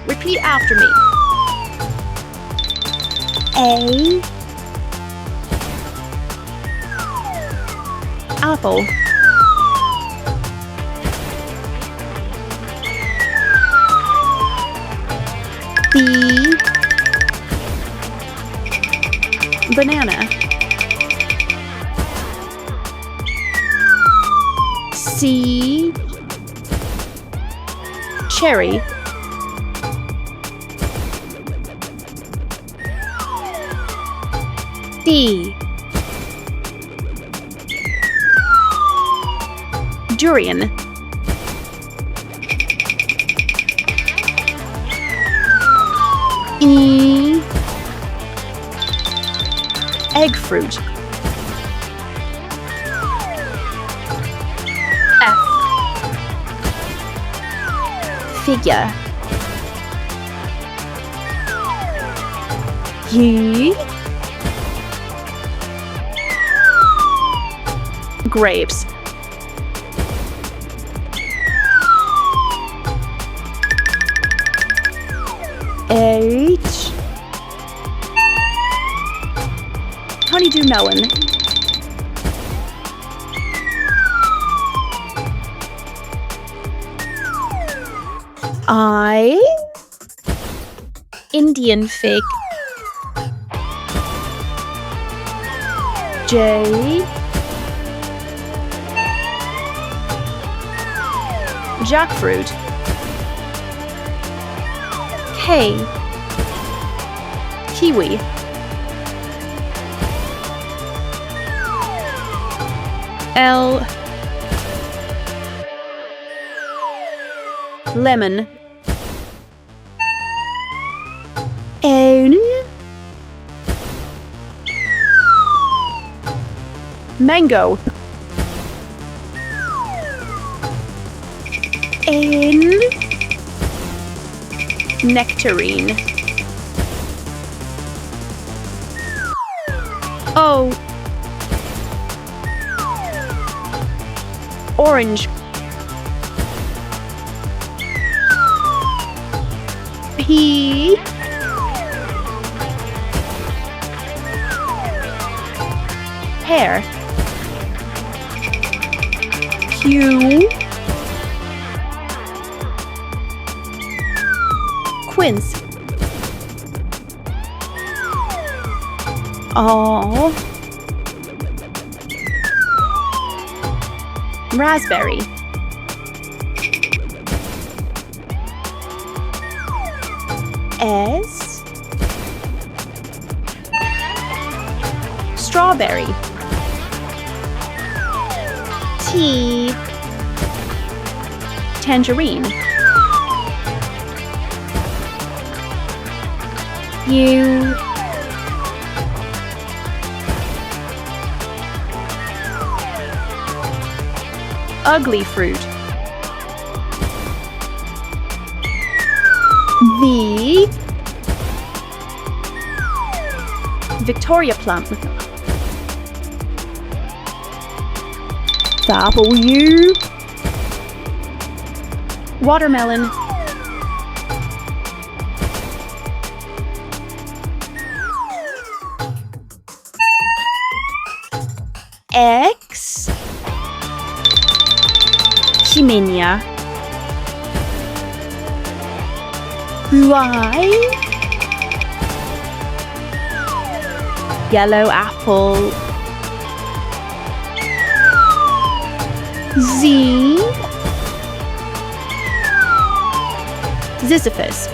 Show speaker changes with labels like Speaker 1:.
Speaker 1: Repeat after me. A. Apple. B. Banana. C. Cherry. D. Durian. E. Egg fruit. F. Figure. U. Grapes. H. Honeydew melon. I. Indian fig. J. Jackfruit. K. Kiwi. L. Lemon. N. Mango. N. Nectarine. O. Orange. P. Pear. Q. Quince. R. Raspberry. S. Strawberry. T. Tangerine. U. Ugly fruit. V. Victoria plum. W. Watermelon. X. Chimenia. Y. Yellow apple. Z. Ziziphus.